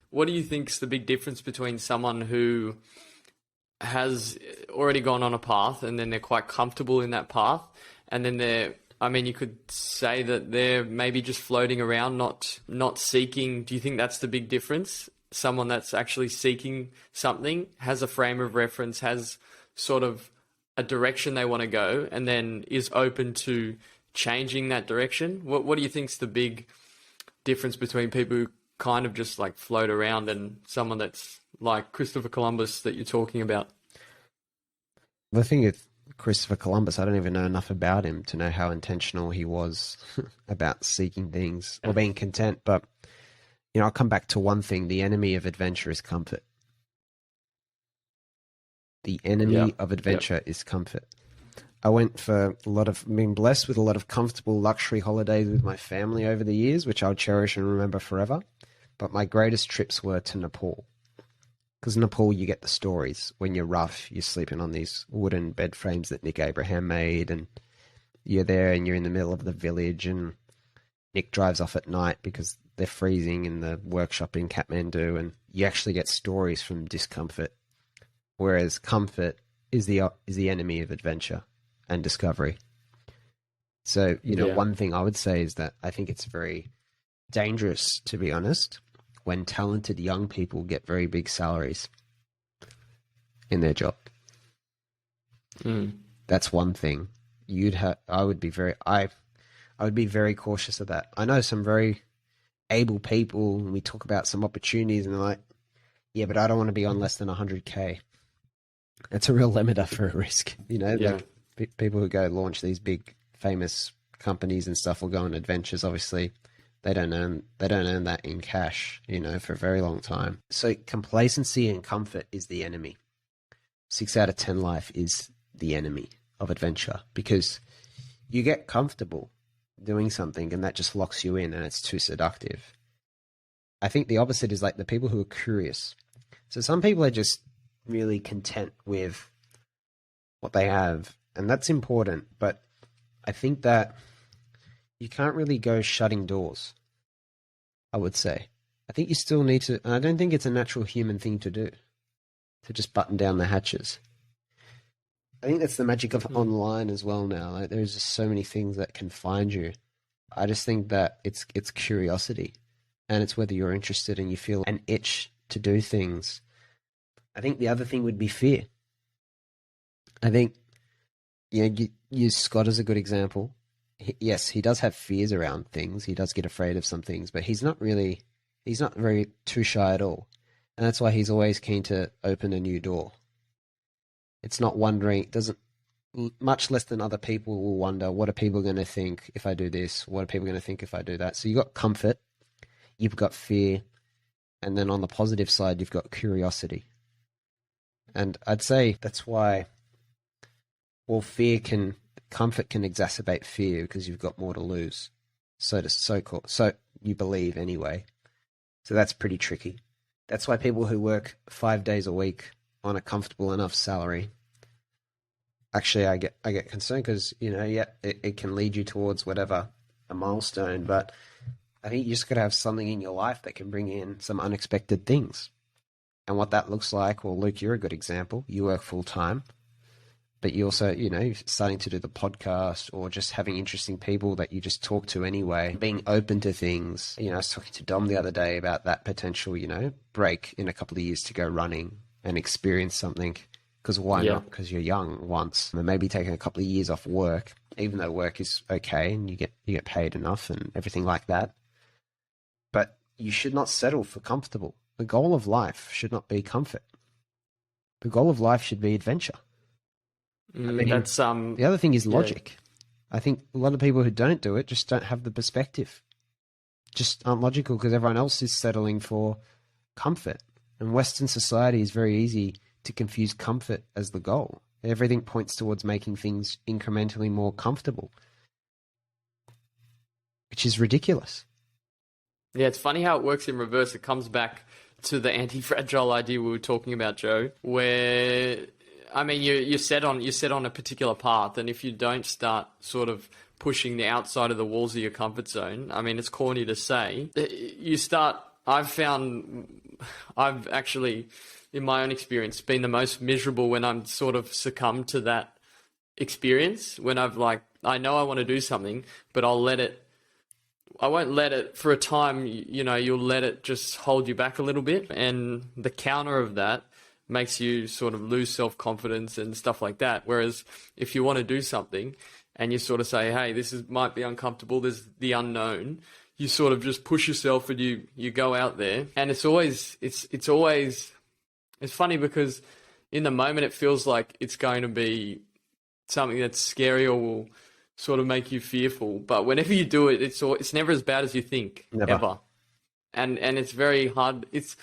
what do you think's the big difference between someone who has already gone on a path and then they're quite comfortable in that path, and then you could say that they're maybe just floating around, not seeking. Do you think that's the big difference? Someone that's actually seeking something, has a frame of reference, has sort of a direction they want to go, and then is open to changing that direction. What do you think's the big difference between people who kind of just like float around and someone that's like Christopher Columbus that you're talking about? The thing with Christopher Columbus, I don't even know enough about him to know how intentional he was about seeking things or being content. But, I'll come back to one thing. The enemy of adventure is comfort. The enemy of adventure is comfort. I went for been blessed with a lot of comfortable luxury holidays with my family over the years, which I'll cherish and remember forever. But my greatest trips were to Nepal. Because in Nepal, you get the stories. When you're rough, you're sleeping on these wooden bed frames that Nick Abraham made, and you're there and you're in the middle of the village, and Nick drives off at night because they're freezing in the workshop in Kathmandu, and you actually get stories from discomfort. Whereas comfort is the enemy of adventure and discovery. So, one thing I would say is that I think it's very dangerous, to be honest, when talented young people get very big salaries in their job. That's one thing. I would be very cautious of that. I know some very able people, and we talk about some opportunities, and they're like, yeah, but I don't want to be on less than 100K. It's a real limiter for a risk. People who go launch these big famous companies and stuff, or go on adventures, obviously they don't earn that in cash, for a very long time. So complacency and comfort is the enemy. 6 out of 10 life is the enemy of adventure, because you get comfortable doing something and that just locks you in and it's too seductive. I think the opposite is like the people who are curious. So some people are just really content with what they have, and that's important, but I think that you can't really go shutting doors, I would say. I think you still need to, and I don't think it's a natural human thing to do, to just button down the hatches. I think that's the magic of online as well now. Like, there's just so many things that can find you. I just think that it's curiosity, and it's whether you're interested and you feel an itch to do things. I think the other thing would be fear. I think, you use Scott as a good example. Yes, he does have fears around things. He does get afraid of some things, but he's not very too shy at all. And that's why he's always keen to open a new door. It's not wondering, much less than other people will wonder, what are people going to think if I do this? What are people going to think if I do that? So you've got comfort, you've got fear, and then on the positive side, you've got curiosity. And I'd say that's why, comfort can exacerbate fear because you've got more to lose. So you believe anyway. So that's pretty tricky. That's why people who work 5 days a week on a comfortable enough salary, actually I get concerned because, it can lead you towards whatever, a milestone, but I think you just got to have something in your life that can bring in some unexpected things. And what that looks like, well, Luke, you're a good example. You work full time, but you also, starting to do the podcast or just having interesting people that you just talk to anyway, being open to things. I was talking to Dom the other day about that potential, break in a couple of years to go running and experience something. Because why not? Because you're young once. And maybe taking a couple of years off work, even though work is okay and you get paid enough and everything like that. But you should not settle for comfortable. The goal of life should not be comfort. The goal of life should be adventure. The other thing is logic. I think a lot of people who don't do it just don't have the perspective. Just aren't logical because everyone else is settling for comfort. And Western society is very easy to confuse comfort as the goal. Everything points towards making things incrementally more comfortable, which is ridiculous. Yeah, it's funny how it works in reverse. It comes back to the anti-fragile idea we were talking about, Joe, where, you're set on a particular path, and if you don't start sort of pushing the outside of the walls of your comfort zone, it's corny to say, you start I've actually, in my own experience, been the most miserable when I'm sort of succumbed to that experience, when I know I want to do something, but I won't let it for a time, you'll let it just hold you back a little bit. And the counter of that makes you sort of lose self-confidence and stuff like that. Whereas if you want to do something and you sort of say, hey, might be uncomfortable, there's the unknown, you sort of just push yourself and you go out there. And it's funny because in the moment it feels like it's going to be something that's scary or will sort of make you fearful. But whenever you do it, it's never as bad as you think, Never. ever. And it's very hard. It's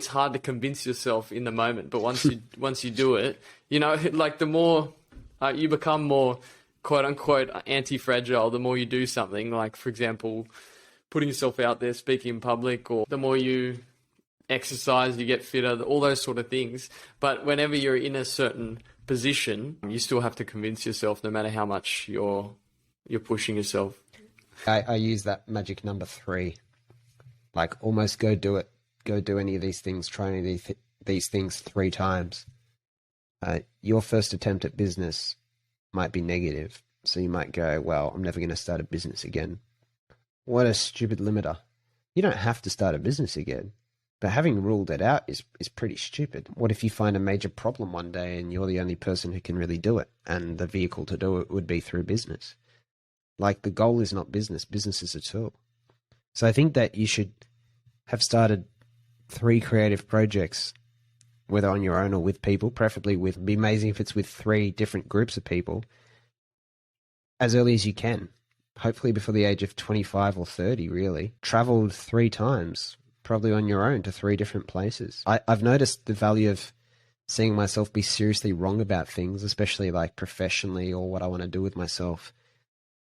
hard to convince yourself in the moment. But once you do it, like the more you become more quote unquote anti-fragile, the more you do something, like, for example, putting yourself out there, speaking in public, or the more you exercise, you get fitter, all those sort of things. But whenever you're in a certain position, you still have to convince yourself, no matter how much you're pushing yourself. I use that magic number 3, like almost go do it. Go do any of these things, try any of these things 3 times. Your first attempt at business might be negative. So you might go, well, I'm never going to start a business again. What a stupid limiter. You don't have to start a business again. But having ruled it out is pretty stupid. What if you find a major problem one day and you're the only person who can really do it, and the vehicle to do it would be through business? Like, the goal is not business. Business is a tool. So I think that you should have started 3 creative projects, whether on your own or with people, preferably it'd be amazing if it's with 3 different groups of people, as early as you can. Hopefully before the age of 25 or 30, really. Traveled 3 times, probably on your own, to 3 different places. I've noticed the value of seeing myself be seriously wrong about things, especially like professionally or what I want to do with myself.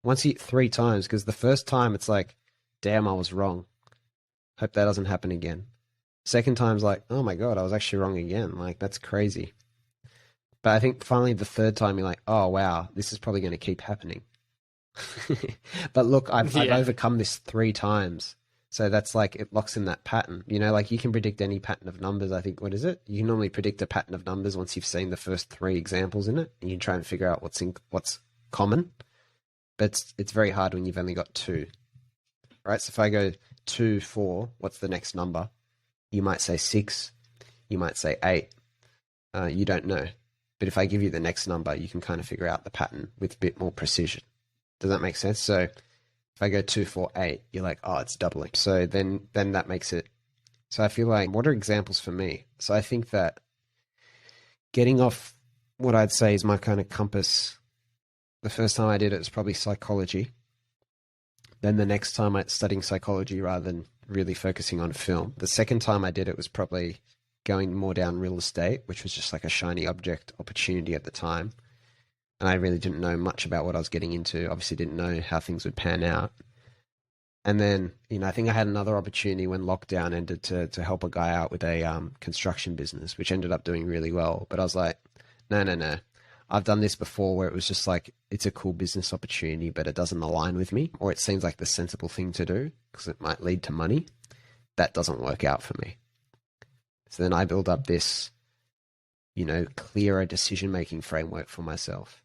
Once you 3 times, because the first time it's like, damn, I was wrong. Hope that doesn't happen again. Second time's like, oh my God, I was actually wrong again. Like, that's crazy. But I think finally the third time you're like, oh wow, this is probably going to keep happening. But look, I've overcome this 3 times. So that's like, it locks in that pattern. Like you can predict any pattern of numbers. I think, what is it? You can normally predict a pattern of numbers once you've seen the first 3 examples in it, and you try and figure out what's common. But it's very hard when you've only got 2. Right? So if I go 2, 4, what's the next number? You might say 6. You might say 8. You don't know. But if I give you the next number, you can kind of figure out the pattern with a bit more precision. Does that make sense? So if I go 2, 4, 8, you're like, oh, it's doubling. So then that makes it. So I feel like, what are examples for me? So I think that getting off what I'd say is my kind of compass. The first time I did it was probably psychology. Then the next time I studying psychology rather than really focusing on film. The second time I did it was probably going more down real estate, which was just like a shiny object opportunity at the time. And I really didn't know much about what I was getting into. Obviously didn't know how things would pan out. And then, I think I had another opportunity when lockdown ended to help a guy out with a construction business, which ended up doing really well. But I was like, no. I've done this before where it was just like, it's a cool business opportunity, but it doesn't align with me, or it seems like the sensible thing to do because it might lead to money. That doesn't work out for me. So then I build up this, clearer decision-making framework for myself.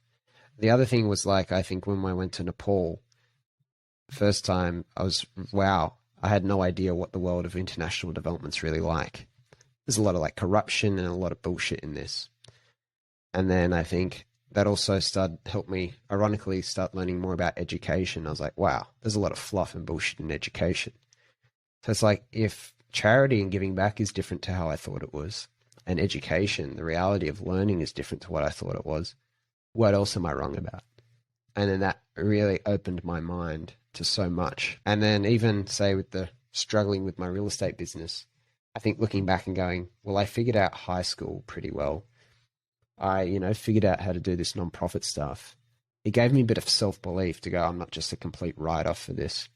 The other thing was like, I think when I went to Nepal, first time I had no idea what the world of international development's really like. There's a lot of like corruption and a lot of bullshit in this. And then I think that also helped me, ironically, start learning more about education. I was like, wow, there's a lot of fluff and bullshit in education. So it's like, if charity and giving back is different to how I thought it was, and education, the reality of learning, is different to what I thought it was, what else am I wrong about? And then that really opened my mind to so much. And then even, say, with the struggling with my real estate business, I think looking back and going, well, I figured out high school pretty well. I, figured out how to do this nonprofit stuff. It gave me a bit of self-belief to go, I'm not just a complete write-off for this.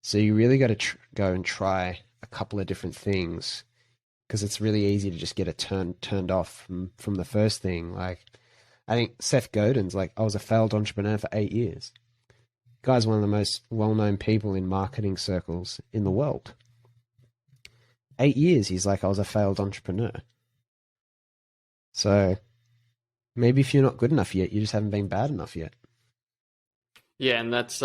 So you really got to go and try a couple of different things, because it's really easy to just get it turned off from the first thing. Like, I think Seth Godin's like, I was a failed entrepreneur for 8 years. The guy's one of the most well-known people in marketing circles in the world. 8 years, he's like, I was a failed entrepreneur. So maybe if you're not good enough yet, you just haven't been bad enough yet. Yeah, and that's